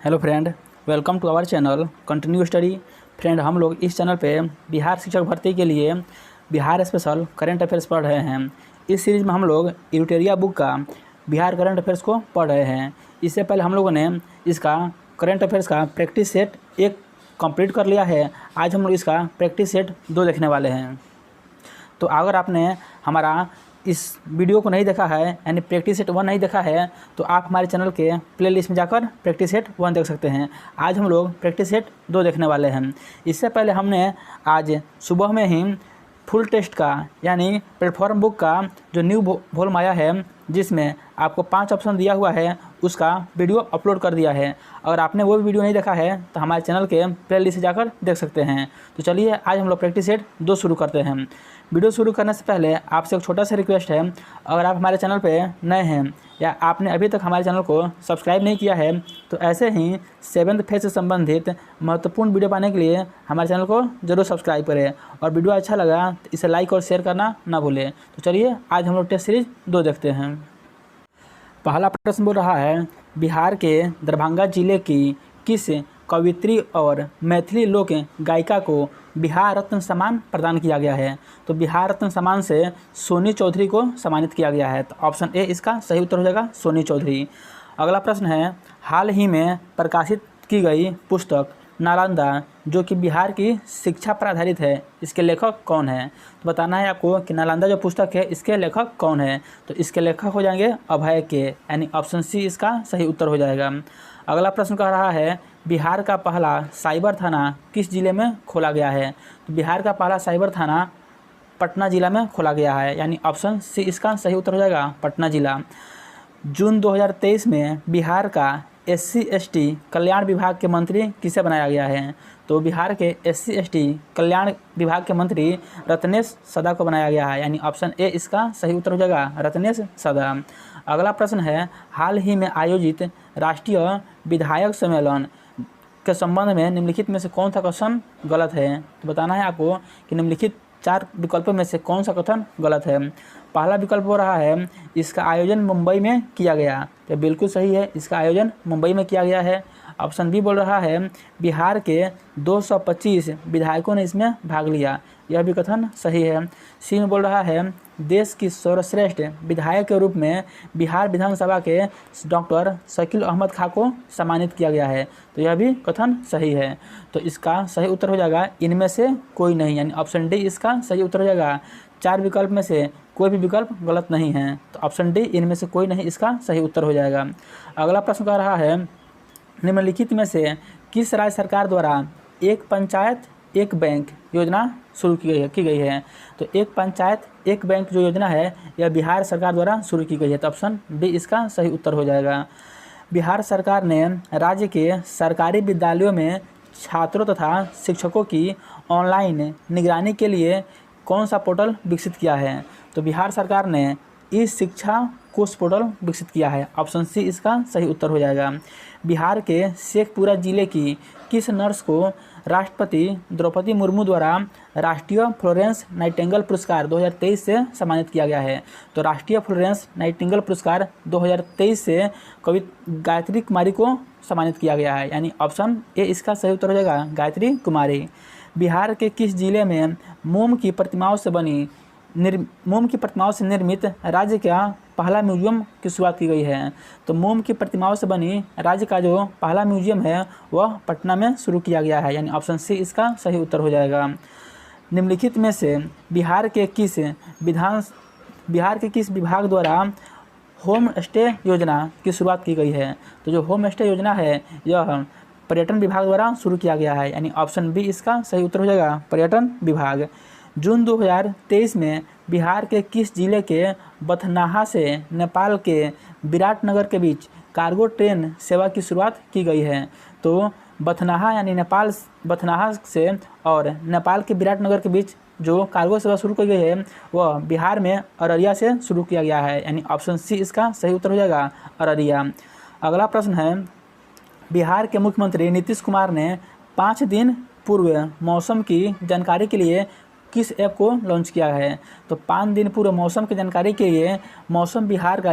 Hello friend, welcome to our channel continue study. Friend, हम लोग इस चैनल पे बिहार शिक्षक भर्ती के लिए बिहार स्पेशल करंट अफेयर्स पढ़ रहे हैं। इस सीरीज़ में हम लोग इरिटेरिया बुक का बिहार करंट अफेयर्स को पढ़ रहे हैं। इससे पहले हम लोगों ने इसका करंट अफेयर्स का प्रैक्टिस सेट 1 कंप्लीट कर लिया है। आज हम लोग इसका प्रैक्टिस सेट 2 देखने वाले हैं। तो अगर आपने हमारा इस वीडियो को नहीं देखा है, यानी प्रैक्टिस सेट 1 नहीं देखा है, तो आप हमारे चैनल के प्लेलिस्ट में जाकर प्रैक्टिस सेट 1 देख सकते हैं। आज हम लोग प्रैक्टिस सेट 2 देखने वाले हैं। इससे पहले हमने आज सुबह में ही फुल टेस्ट का यानी प्लेटफॉर्म बुक का जो न्यू वॉल्यूम आया है, जिसमें आपको 5 ऑप्शन दिया हुआ है, उसका वीडियो अपलोड कर दिया है। अगर आपने वो वीडियो नहीं देखा है तो हमारे चैनल के प्लेलिस्ट से जाकर देख सकते हैं। तो चलिए आज हम लोग प्रैक्टिस सेट 2 शुरू करते हैं। वीडियो शुरू करने से पहले आपसे एक छोटा सा रिक्वेस्ट है, अगर आप हमारे चैनल पे नए हैं या आपने अभी तक हमारे चैनल को सब्सक्राइब नहीं किया है, तो ऐसे ही 7th फेज से संबंधित महत्वपूर्ण वीडियो पाने के लिए हमारे चैनल को जरूर सब्सक्राइब करें, और वीडियो अच्छा लगा तो इसे लाइक और शेयर करना ना भूलें। तो चलिए आज हम लोग टेस्ट सीरीज 2 देखते हैं। पहला प्रश्न बोल रहा है, बिहार के दरभंगा जिले की किस कवयित्री और मैथिली लोक गायिका को बिहार रत्न सम्मान प्रदान किया गया है? तो बिहार रत्न सम्मान से सोनी चौधरी को सम्मानित किया गया है। तो ऑप्शन ए इसका सही उत्तर हो जाएगा, सोनी चौधरी। अगला प्रश्न है, हाल ही में प्रकाशित की गई पुस्तक नालंदा, जो कि बिहार की शिक्षा पर आधारित है, इसके लेखक कौन है? तो बताना है आपको कि नालंदा जो पुस्तक है, इसके लेखक कौन है? तो इसके लेखक हो जाएंगे अभय के, यानी ऑप्शन सी इसका सही उत्तर हो जाएगा। अगला प्रश्न कह रहा है, बिहार का पहला साइबर थाना किस जिले में खोला गया है? तो बिहार का पहला साइबर थाना पटना जिला में खोला गया है, यानी ऑप्शन सी इसका सही उत्तर हो जाएगा, पटना जिला। जून 2023 में बिहार का SC/ST कल्याण विभाग के मंत्री किसे बनाया गया है? तो बिहार के SC/ST कल्याण विभाग के मंत्री रत्नेश सदा को बनाया गया है, यानी ऑप्शन ए इसका सही उत्तर हो जाएगा, रत्नेश सदा। अगला प्रश्न है, हाल ही में आयोजित राष्ट्रीय विधायक सम्मेलन के संबंध में निम्नलिखित में से कौन सा कथन गलत है? तो बताना है आपको कि निम्नलिखित 4 विकल्पों में से कौन सा कथन गलत है। पहला विकल्प हो रहा है, इसका आयोजन मुंबई में किया गया। तो बिल्कुल सही है, इसका आयोजन मुंबई में किया गया है। ऑप्शन बी बोल रहा है, बिहार के 225 विधायकों ने इसमें भाग लिया, यह भी कथन सही है। सी में बोल रहा है, देश की सर्वश्रेष्ठ विधायक के रूप में बिहार विधानसभा के डॉक्टर शकील अहमद खां को सम्मानित किया गया है, तो यह भी कथन सही है। तो इसका सही उत्तर हो जाएगा इनमें से कोई नहीं, यानी ऑप्शन डी इसका सही उत्तर हो जाएगा। 4 विकल्प में से कोई भी विकल्प गलत नहीं है, तो ऑप्शन डी इनमें से कोई नहीं इसका सही उत्तर हो जाएगा। अगला प्रश्न कह रहा है, निम्नलिखित में से किस राज्य सरकार द्वारा एक पंचायत एक बैंक योजना शुरू की गई है? तो एक पंचायत एक बैंक जो योजना है, यह बिहार सरकार द्वारा शुरू की गई है, तो ऑप्शन डी इसका सही उत्तर हो जाएगा। बिहार सरकार ने राज्य के सरकारी विद्यालयों में छात्रों तथा शिक्षकों की ऑनलाइन निगरानी के लिए कौन सा पोर्टल विकसित किया है? तो बिहार सरकार ने ई शिक्षा कोष पोर्टल विकसित किया है, ऑप्शन सी इसका सही उत्तर हो जाएगा। बिहार के शेखपुरा जिले की किस नर्स को राष्ट्रपति द्रौपदी मुर्मू द्वारा राष्ट्रीय फ्लोरेंस नाइटिंगेल पुरस्कार 2023 से सम्मानित किया गया है? तो राष्ट्रीय फ्लोरेंस नाइटिंगेल पुरस्कार 2023 से कवि गायत्री कुमारी को सम्मानित किया गया है, यानी ऑप्शन ए इसका सही उत्तर हो जाएगा, गायत्री कुमारी। बिहार के किस जिले में मोम की प्रतिमाओं से निर्मित राज्य का पहला म्यूजियम की शुरुआत की गई है? तो मोम की प्रतिमाओं से बनी राज्य का जो पहला म्यूजियम है वह पटना में शुरू किया गया है, यानी ऑप्शन सी इसका सही उत्तर हो जाएगा। निम्नलिखित में से बिहार के किस विभाग द्वारा होम स्टे योजना की शुरुआत की गई है? तो जो होम स्टे योजना है यह पर्यटन विभाग द्वारा शुरू किया गया है, यानी ऑप्शन बी इसका सही उत्तर हो जाएगा, पर्यटन विभाग। जून 2023 में बिहार के किस जिले के बथनाहा से नेपाल के विराटनगर के बीच कार्गो ट्रेन सेवा की शुरुआत की गई है? तो बथनाहा यानी बथनाहा से और नेपाल के विराटनगर के बीच जो कार्गो सेवा शुरू की गई है वह बिहार में अररिया से शुरू किया गया है, यानी ऑप्शन सी इसका सही उत्तर हो जाएगा, अररिया। अगला प्रश्न है, बिहार के मुख्यमंत्री नीतीश कुमार ने 5 दिन पूर्व मौसम की जानकारी के लिए किस ऐप को लॉन्च किया है? तो 5 दिन पूर्व मौसम की जानकारी के लिए मौसम विभाग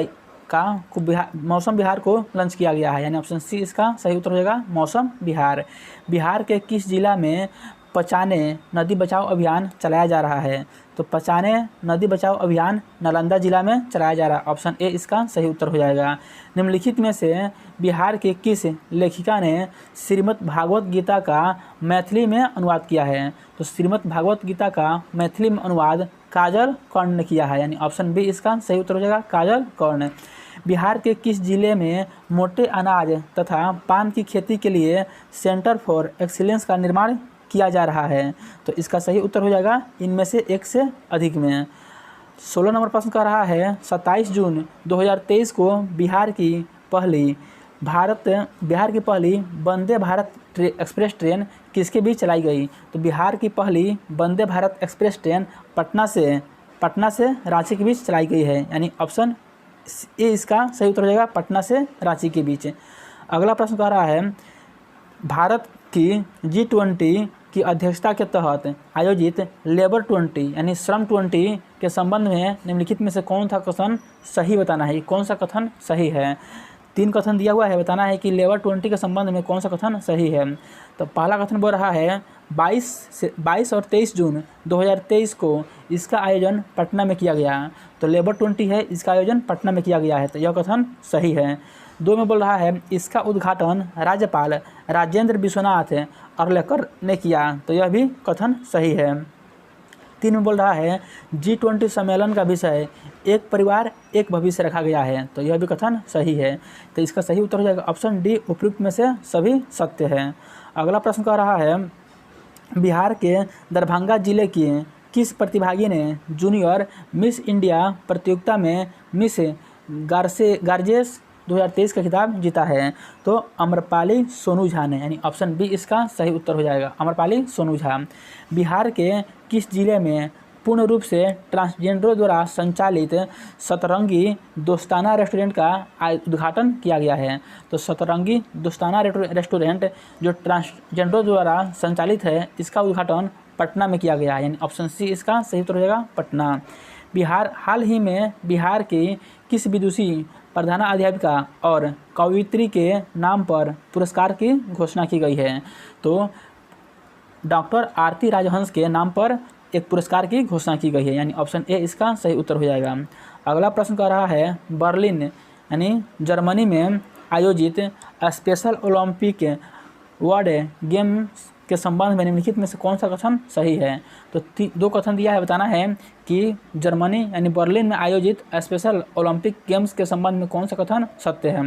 मौसम विहार को लॉन्च किया गया है, यानी ऑप्शन सी इसका सही उत्तर हो जाएगा मौसम विहार। बिहार के किस जिला में पचाने नदी बचाओ अभियान चलाया जा रहा है? तो पचाने नदी बचाओ अभियान नालंदा जिला में चलाया जा रहा है, ऑप्शन ए इसका सही उत्तर हो जाएगा। निम्नलिखित में से बिहार के किस लेखिका ने श्रीमद् भागवत गीता का मैथिली में अनुवाद किया है? तो श्रीमद् भागवत गीता का मैथिली में अनुवाद काजल कर्ण ने किया है, यानी ऑप्शन बी इसका सही उत्तर हो जाएगा काजल कर्ण। बिहार के किस जिले में मोटे अनाज तथा पान की खेती के लिए सेंटर फॉर एक्सीलेंस का निर्माण किया जा रहा है? तो इसका सही उत्तर हो जाएगा इनमें से एक से अधिक में। 16 नंबर प्रश्न कर रहा है 27 जून 2023 को बिहार की पहली वंदे भारत एक्सप्रेस ट्रेन किसके बीच चलाई गई? तो बिहार की पहली वंदे भारत एक्सप्रेस ट्रेन पटना से रांची के बीच चलाई गई है, यानी ऑप्शन ए इसका सही उत्तर हो जाएगा पटना से रांची के बीच। अगला प्रश्न कह रहा है भारत की G20 की अध्यक्षता के तहत आयोजित लेबर 20 यानी श्रम 20 के संबंध में निम्नलिखित में से कौन सा कथन सही बताना है? कौन सा कथन सही है? 3 कथन दिया हुआ है, बताना है कि लेबर 20 के संबंध में कौन सा कथन सही है। तो पहला कथन बोल रहा है 22 और 23 जून 2023 को इसका आयोजन पटना में किया गया। तो लेबर 20 है, इसका आयोजन पटना में किया गया है, तो यह कथन सही है। 2 में बोल रहा है इसका उद्घाटन राज्यपाल राजेंद्र विश्वनाथ अर्लेकर ने किया, तो यह भी कथन सही है। 3 में बोल रहा है G20 सम्मेलन का विषय एक परिवार एक भविष्य रखा गया है, तो यह भी कथन सही है। तो इसका सही उत्तर हो जाएगा ऑप्शन डी, उपयुक्त में से सभी सत्य है। अगला प्रश्न कह रहा है बिहार के दरभंगा जिले की किस प्रतिभागी ने जूनियर मिस इंडिया प्रतियोगिता में मिस गार्जेस 2023 का खिताब जीता है? तो अम्रपाली सोनू झा ने, यानी ऑप्शन बी इसका सही उत्तर हो जाएगा अम्रपाली सोनू झा। बिहार के किस जिले में पूर्ण रूप से ट्रांसजेंडरों द्वारा संचालित सतरंगी दोस्ताना रेस्टोरेंट का उद्घाटन किया गया है? तो सतरंगी दोस्ताना रेस्टोरेंट जो ट्रांसजेंडरों द्वारा संचालित है, इसका उद्घाटन पटना में किया गया है, यानी ऑप्शन सी इसका सही उत्तर हो जाएगा पटना। हाल ही में बिहार की किस विदुषी प्रधानाध्यापिका और कवयित्री के नाम पर पुरस्कार की घोषणा की गई है? तो डॉक्टर आरती राजहंस के नाम पर एक पुरस्कार की घोषणा की गई है, यानी ऑप्शन ए इसका सही उत्तर हो जाएगा। अगला प्रश्न कर रहा है बर्लिन यानी जर्मनी में आयोजित स्पेशल ओलंपिक वर्ल्ड गेम्स के संबंध में निम्नलिखित में से कौन सा कथन सही है? तो 2 कथन दिया है, बताना है कि जर्मनी यानी बर्लिन में आयोजित स्पेशल ओलंपिक गेम्स के संबंध में कौन सा कथन सत्य है।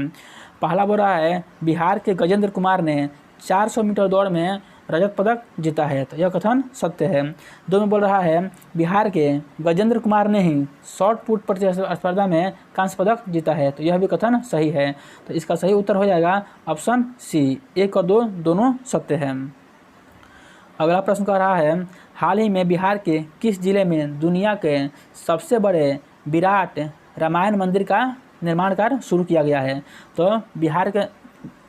पहला बोल रहा है बिहार के गजेंद्र कुमार ने 400 मीटर दौड़ में रजत पदक जीता है, तो यह कथन सत्य है। 2 में बोल रहा है बिहार के गजेंद्र कुमार ने ही शॉर्ट पुट प्रतिस्पर्धा में कांस्य पदक जीता है, तो यह भी कथन सही है। तो इसका सही उत्तर हो जाएगा ऑप्शन सी, 1 और 2 दोनों सत्य है। अगला प्रश्न कह रहा है हाल ही में बिहार के किस जिले में दुनिया के सबसे बड़े विराट रामायण मंदिर का निर्माण कार्य शुरू किया गया है? तो बिहार के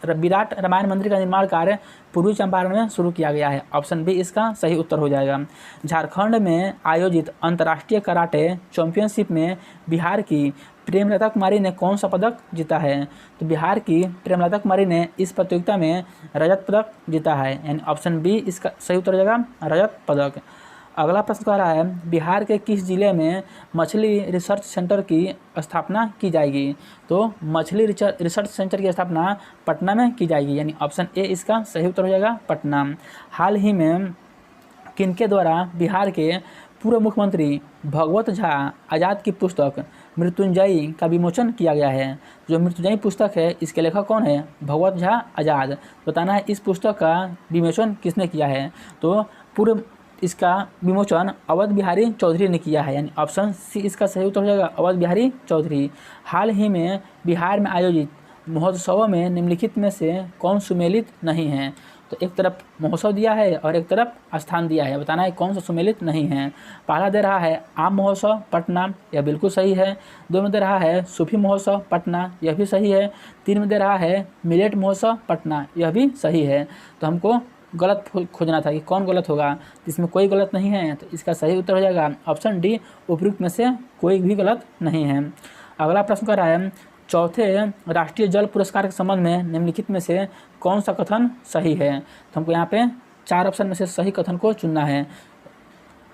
विराट रामायण मंदिर का निर्माण कार्य पूर्वी चंपारण में शुरू किया गया है, ऑप्शन बी इसका सही उत्तर हो जाएगा। झारखंड में आयोजित अंतर्राष्ट्रीय कराटे चैंपियनशिप में बिहार की प्रेमलता कुमारी ने कौन सा पदक जीता है? तो बिहार की प्रेमलता कुमारी ने इस प्रतियोगिता में रजत पदक जीता है, यानी ऑप्शन बी इसका सही उत्तर हो जाएगा रजत पदक। अगला प्रश्न कह रहा है बिहार के किस जिले में मछली रिसर्च सेंटर की स्थापना की जाएगी? तो मछली रिसर्च सेंटर की स्थापना पटना में की जाएगी, यानी ऑप्शन ए इसका सही उत्तर हो जाएगा पटना। हाल ही में किनके द्वारा बिहार के पूर्व मुख्यमंत्री भगवत झा आज़ाद की पुस्तक मृत्युंजयी का विमोचन किया गया है? जो मृत्युंजयी पुस्तक है इसके लेखक कौन है? भगवत झा आज़ाद। बताना है इस पुस्तक का विमोचन किसने किया है? तो पूर्व इसका विमोचन अवध बिहारी चौधरी ने किया है, यानी ऑप्शन सी इसका सही उत्तर हो जाएगा अवध बिहारी चौधरी। हाल ही में बिहार में आयोजित महोत्सवों में निम्नलिखित में से कौन सुमेलित नहीं है? तो एक तरफ महोत्सव दिया है और एक तरफ स्थान दिया है, बताना है कौन सा सुमेलित नहीं है। पहला दे रहा है आम महोत्सव पटना, यह बिल्कुल सही है। 2 में दे रहा है सूफी महोत्सव पटना, यह भी सही है। 3 में दे रहा है मिलेट महोत्सव पटना, यह भी सही है। तो हमको गलत खोजना था कि कौन गलत होगा, इसमें कोई गलत नहीं है, तो इसका सही उत्तर हो जाएगा ऑप्शन डी, उपयुक्त में से कोई भी गलत नहीं है। अगला प्रश्न कर रहा है चौथे राष्ट्रीय जल पुरस्कार के संबंध में निम्नलिखित में से कौन सा कथन सही है? तो हमको यहाँ पे 4 ऑप्शन में से सही कथन को चुनना है।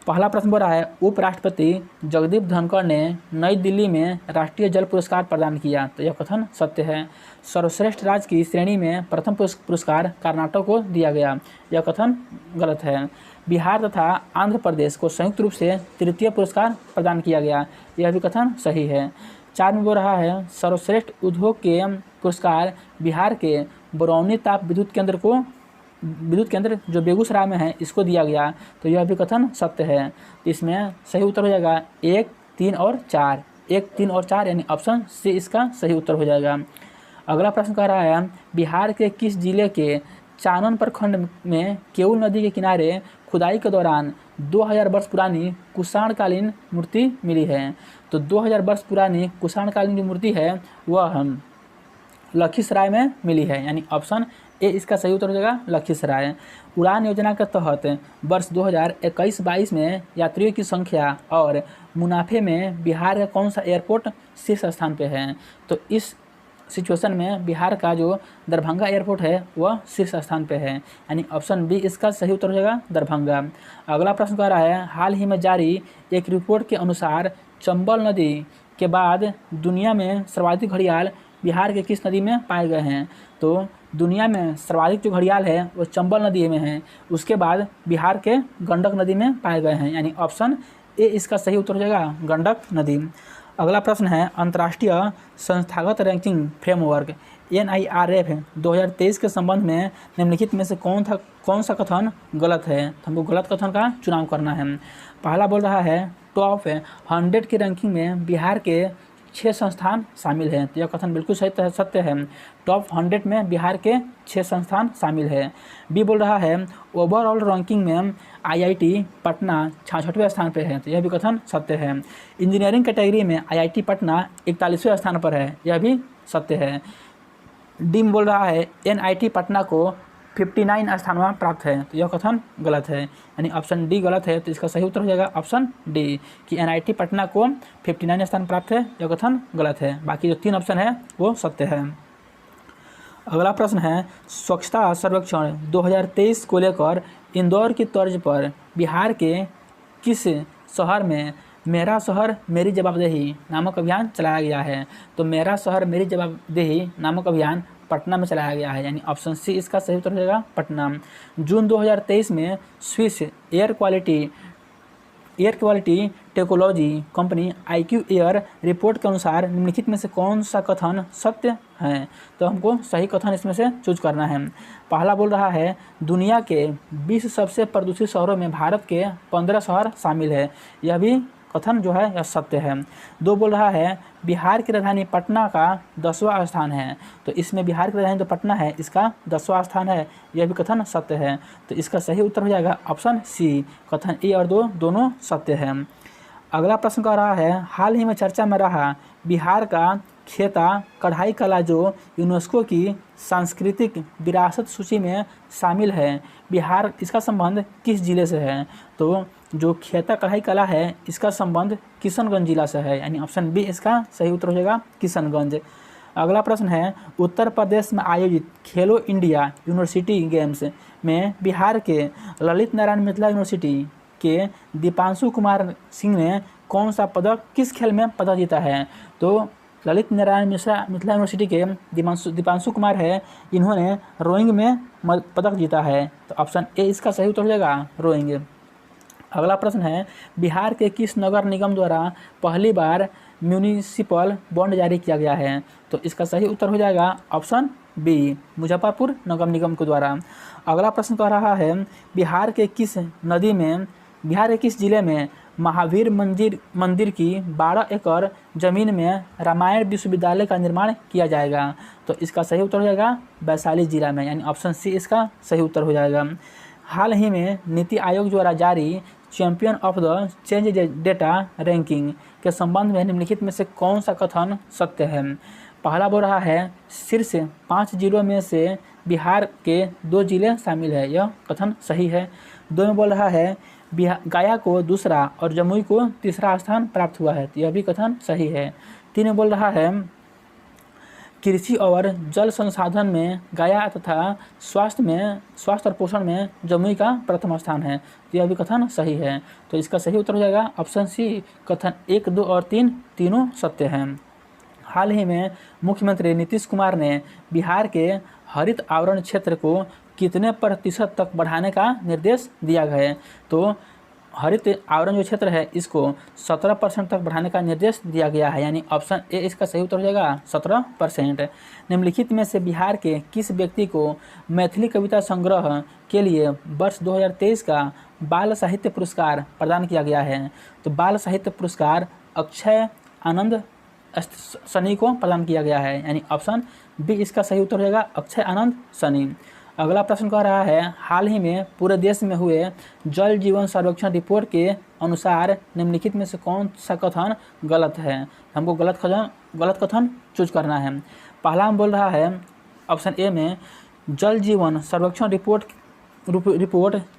पहला प्रश्न बोल रहा है, उपराष्ट्रपति जगदीप धनखड़ ने नई दिल्ली में राष्ट्रीय जल पुरस्कार प्रदान किया। तो यह कथन सत्य है। सर्वश्रेष्ठ राज्य की श्रेणी में प्रथम पुरस्कार कर्नाटक को दिया गया। यह कथन गलत है। बिहार तथा आंध्र प्रदेश को संयुक्त रूप से तृतीय पुरस्कार प्रदान किया गया। यह भी कथन सही है। 4 में बोल रहा है, सर्वश्रेष्ठ उद्योग के पुरस्कार बिहार के बरौनी ताप विद्युत केंद्र जो बेगूसराय में है इसको दिया गया। तो यह भी कथन सत्य है। इसमें सही उत्तर हो जाएगा 1, 3 और 4। 1, 3 और 4 यानी ऑप्शन सी इसका सही उत्तर हो जाएगा। अगला प्रश्न कह रहा है, बिहार के किस जिले के चानन प्रखंड में केउल नदी के किनारे खुदाई के दौरान 2000 वर्ष पुरानी कुषाणकालीन मूर्ति मिली है? तो 2000 वर्ष पुरानी कुषाणकालीन जो मूर्ति है वह लखीसराय में मिली है, यानी ऑप्शन ए इसका सही उत्तर हो जाएगा लखीसराय। उड़ान योजना के तहत वर्ष 2021-22 में यात्रियों की संख्या और मुनाफे में बिहार का कौन सा एयरपोर्ट शीर्ष स्थान पे है? तो इस सिचुएशन में बिहार का जो दरभंगा एयरपोर्ट है वह शीर्ष स्थान पे है, यानी ऑप्शन बी इसका सही उत्तर हो जाएगा दरभंगा। अगला प्रश्न कह रहा है, हाल ही में जारी एक रिपोर्ट के अनुसार चंबल नदी के बाद दुनिया में सर्वाधिक घड़ियाल बिहार के किस नदी में पाए गए हैं? तो दुनिया में सर्वाधिक जो घड़ियाल है वो चंबल नदी में है, उसके बाद बिहार के गंडक नदी में पाए गए हैं, यानी ऑप्शन ए इसका सही उत्तर हो जाएगा गंडक नदी। अगला प्रश्न है, अंतर्राष्ट्रीय संस्थागत रैंकिंग फ्रेमवर्क NIRF 2023 के संबंध में निम्नलिखित में से कौन सा कथन गलत है? तो हमको गलत कथन का चुनाव करना है। पहला बोल रहा है, टॉप 100 की रैंकिंग में बिहार के 6 संस्थान शामिल हैं। तो यह कथन बिल्कुल सत्य है। टॉप 100 में बिहार के 6 संस्थान शामिल है। बी बोल रहा है, ओवरऑल रैंकिंग में IIT पटना 66वें स्थान पर है। तो यह भी कथन सत्य है। इंजीनियरिंग कैटेगरी में IIT पटना 41वें स्थान पर है। यह भी सत्य है। डी में बोल रहा है, NIT पटना को 59 स्थान प्राप्त है। तो यह कथन गलत है, यानी ऑप्शन डी गलत है। तो इसका सही उत्तर हो जाएगा ऑप्शन डी कि NIT पटना को 59 स्थान प्राप्त है। यह कथन गलत है। बाकी जो 3 ऑप्शन है वो सत्य है। अगला प्रश्न है, स्वच्छता सर्वेक्षण 2023 को लेकर इंदौर की तर्ज पर बिहार के किस शहर में मेरा शहर मेरी जवाबदेही नामक अभियान चलाया गया है? तो मेरा शहर मेरी जवाबदेही नामक अभियान पटना में चलाया गया है, यानी ऑप्शन सी इसका सही उत्तर हो जाएगा पटना। जून 2023 में Swiss air quality technology company IQ air report के अनुसार निम्नलिखित में से कौन सा कथन सत्य है? तो हमको सही कथन इसमें से चूज करना है। पहला बोल रहा है, दुनिया के 20 सबसे प्रदूषित शहरों में भारत के 15 शहर शामिल है। यह भी कथन जो है यह सत्य है। 2 बोल रहा है, बिहार की राजधानी पटना का 10वां स्थान है। तो इसमें बिहार की राजधानी तो पटना है, इसका 10वां स्थान है। यह भी कथन सत्य है। तो इसका सही उत्तर हो जाएगा ऑप्शन सी। कथन ए और 2 दोनों सत्य है। अगला प्रश्न कह रहा है, हाल ही में चर्चा में रहा बिहार का खेता कढ़ाई कला जो यूनेस्को की सांस्कृतिक विरासत सूची में शामिल है, बिहार इसका संबंध किस जिले से है? तो जो खेता कढ़ाई कला है इसका संबंध किशनगंज जिला से है, यानी ऑप्शन बी इसका सही उत्तर हो जाएगा किशनगंज। अगला प्रश्न है, उत्तर प्रदेश में आयोजित खेलो इंडिया यूनिवर्सिटी गेम्स में बिहार के ललित नारायण मिथिला यूनिवर्सिटी के दीपांशु कुमार सिंह ने कौन सा पदक किस खेल में पदक जीता है? तो ललित नारायण मिथिला यूनिवर्सिटी के दीपांशु कुमार है, इन्होंने रोइंग में पदक जीता है। तो ऑप्शन ए इसका सही उत्तर हो जाएगा रोइंग। अगला प्रश्न है, बिहार के किस नगर निगम द्वारा पहली बार म्यूनिसिपल बॉन्ड जारी किया गया है? तो इसका सही उत्तर हो जाएगा ऑप्शन बी, मुजफ्फरपुर नगर निगम के द्वारा। अगला प्रश्न कह रहा है, बिहार के किस जिले में महावीर मंदिर की 12 एकड़ जमीन में रामायण विश्वविद्यालय का निर्माण किया जाएगा? तो इसका सही उत्तर हो जाएगा वैशाली जिला में, यानी ऑप्शन सी इसका सही उत्तर हो जाएगा। हाल ही में नीति आयोग द्वारा जारी champion of the change data ranking के संबंध में निम्नलिखित में से कौन सा कथन सत्य है? पहला बोल रहा है, शीर्ष 5 जिलों में से बिहार के 2 जिले शामिल है। यह कथन सही है। 2 में बोल रहा है, गया को 2रा और जमुई को 3रा स्थान प्राप्त हुआ है। तो यह भी कथन सही है। 3 में बोल रहा है, कृषि और जल संसाधन में गया तथा स्वास्थ्य और पोषण में जमुई का प्रथम स्थान है। तो यह भी कथन सही है। तो इसका सही उत्तर हो जाएगा ऑप्शन सी, कथन 1, 2 और 3 तीनों सत्य हैं। हाल ही में मुख्यमंत्री नीतीश कुमार ने बिहार के हरित आवरण क्षेत्र को कितने प्रतिशत तक बढ़ाने का निर्देश दिया गया है? तो हरित आवरण जो क्षेत्र है इसको 17% तक बढ़ाने का निर्देश दिया गया है, यानी ऑप्शन ए इसका सही उत्तर हो जाएगा 17%। निम्नलिखित में से बिहार के किस व्यक्ति को मैथिली कविता संग्रह के लिए वर्ष 2023 का बाल साहित्य पुरस्कार प्रदान किया गया है? तो बाल साहित्य पुरस्कार अक्षय आनंद सनी को प्रदान किया गया है, यानी ऑप्शन बी इसका सही उत्तर हो जाएगा अक्षय आनंद सनी। अगला प्रश्न कह रहा है, हाल ही में पूरे देश में हुए जल जीवन सर्वेक्षण रिपोर्ट के अनुसार निम्नलिखित में से कौन सा कथन गलत है? हमको गलत कथन चूज करना है। पहला हम बोल रहा है ऑप्शन ए में जल जीवन सर्वेक्षण रिपोर्ट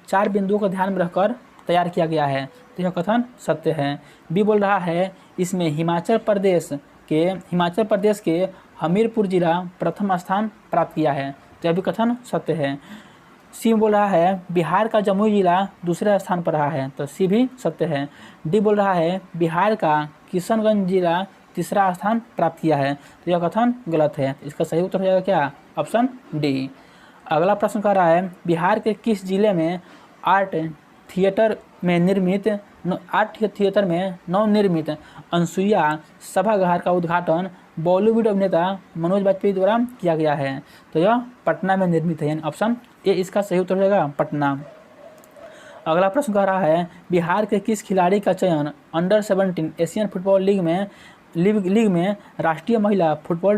4 बिंदुओं को ध्यान में रखकर तैयार किया गया है, तो यह कथन सत्य है। बी बोल रहा है इसमें हिमाचल प्रदेश के हमीरपुर जिला प्रथम स्थान प्राप्त किया है, तो यह भी कथन सत्य है। सी बोल रहा है बिहार का जमुई जिला दूसरे स्थान पर रहा है, तो सी भी सत्य है। डी बोल रहा है बिहार का किशनगंज जिला तीसरा स्थान प्राप्त किया है, तो यह कथन गलत है। इसका सही उत्तर हो जाएगा क्या? Option D. अगला प्रश्न कह रहा है बिहार के किस जिले में आर्ट थिएटर में नवनिर्मित अनसुईया सभागार का उद्घाटन बॉलीवुड अभिनेता मनोज वाजपेयी द्वारा किया गया है? तो यह पटना में निर्मित है, यानी ऑप्शन ए इसका सही उत्तर हो जाएगा पटना। अगला प्रश्न कह रहा है बिहार के किस खिलाड़ी का चयन अंडर 17 एशियन फुटबॉल लीग में राष्ट्रीय महिला फुटबॉल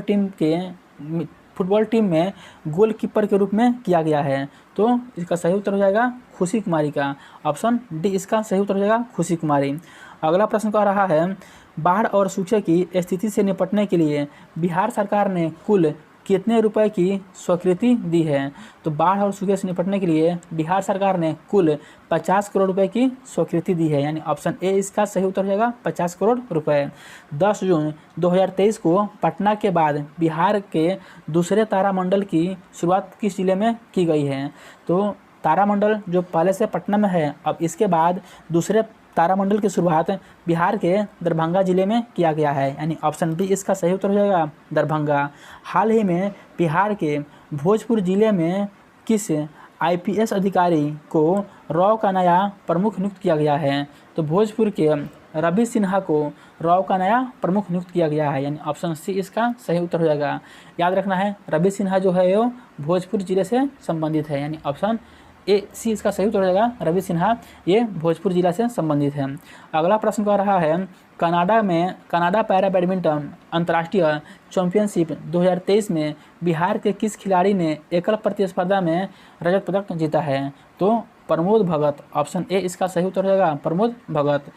टीम में गोलकीपर के रूप में किया गया है? तो इसका सही उत्तर हो जाएगा खुशी कुमारी का, ऑप्शन डी इसका सही उत्तर हो जाएगा खुशी कुमारी। अगला प्रश्न कह रहा है बाढ़ और सूखे की स्थिति से निपटने के लिए बिहार सरकार ने कुल कितने रुपए की स्वीकृति दी है? तो बाढ़ और सूखे से निपटने के लिए बिहार सरकार ने कुल 50 करोड़ रुपए की स्वीकृति दी है, यानी ऑप्शन ए इसका सही उत्तर हो जाएगा 50 करोड़ रुपए। 10 जून 2023 को पटना के बाद बिहार के दूसरे तारामंडल की शुरुआत किस जिले में की गई है? तो तारामंडल जो पहले से पटना में है, अब इसके बाद दूसरे तारामंडल की शुरुआत बिहार के दरभंगा जिले में किया गया है, यानी ऑप्शन बी इसका सही उत्तर हो जाएगा दरभंगा। हाल ही में बिहार के भोजपुर जिले में किस IPS अधिकारी को रॉ का नया प्रमुख नियुक्त किया गया है? तो भोजपुर के रवि सिन्हा को रॉ का नया प्रमुख नियुक्त किया गया है, यानी ऑप्शन सी इसका सही उत्तर हो जाएगा। याद रखना है रवि सिन्हा जो है वो भोजपुर जिले से संबंधित है, यानी ऑप्शन ए सी इसका सही उत्तर हो जाएगा। रवि सिन्हा ये भोजपुर जिला से संबंधित है। अगला प्रश्न कह रहा है कनाडा पैरा बैडमिंटन अंतर्राष्ट्रीय चैंपियनशिप 2023 में बिहार के किस खिलाड़ी ने एकल प्रतिस्पर्धा में रजत पदक जीता है? तो प्रमोद भगत, ऑप्शन ए इसका सही उत्तर हो जाएगा प्रमोद भगत।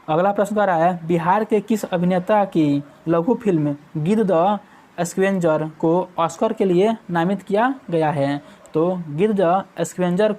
अगला प्रश्न कह रहा है बिहार के किस अभिनेता की लघु फिल्म गिद्ध द स्कैवेंजर को ऑस्कर के लिए नामित किया गया है? तो गिद्ध द स्कैवेंजर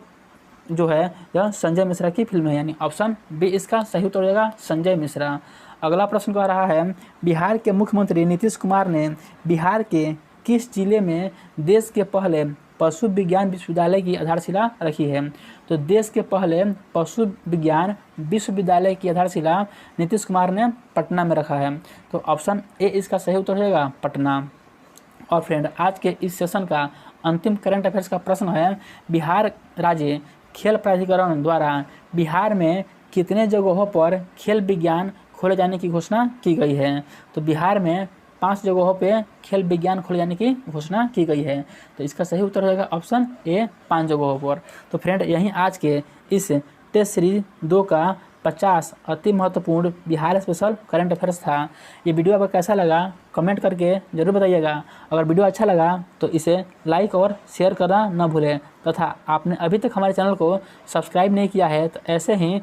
जो है यह संजय मिश्रा की फिल्म है, यानी ऑप्शन बी इसका सही उत्तर हो जाएगा संजय मिश्रा। अगला प्रश्न कह रहा है बिहार के मुख्यमंत्री नीतीश कुमार ने बिहार के किस जिले में देश के पहले पशु विज्ञान विश्वविद्यालय की आधारशिला रखी है? तो देश के पहले पशु विज्ञान विश्वविद्यालय की आधारशिला नीतीश कुमार ने पटना में रखा है, तो ऑप्शन ए इसका सही उत्तर हो जाएगा पटना। और फ्रेंड आज के इस सेशन का अंतिम करंट अफेयर्स का प्रश्न है बिहार राज्य खेल प्राधिकरण द्वारा बिहार में कितने जगहों पर खेल विज्ञान खोले जाने की घोषणा की गई है? तो बिहार में 5 जगहों पे खेल विज्ञान खोले जाने की घोषणा की गई है, तो इसका सही उत्तर हो जाएगा ऑप्शन ए 5 जगहों पर। तो फ्रेंड यहीं आज के इस टेस्ट सीरीज 2 का 50 अति महत्वपूर्ण बिहार स्पेशल करंट अफेयर्स था। ये वीडियो आपको कैसा लगा कमेंट करके ज़रूर बताइएगा। अगर वीडियो अच्छा लगा तो इसे लाइक और शेयर करना न भूलें, तथा आपने अभी तक हमारे चैनल को सब्सक्राइब नहीं किया है तो ऐसे ही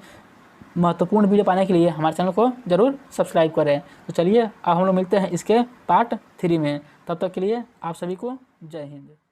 महत्वपूर्ण वीडियो पाने के लिए हमारे चैनल को ज़रूर सब्सक्राइब करें। तो चलिए अब हम लोग मिलते हैं इसके पार्ट 3 में, तब तक के लिए आप सभी को जय हिंद।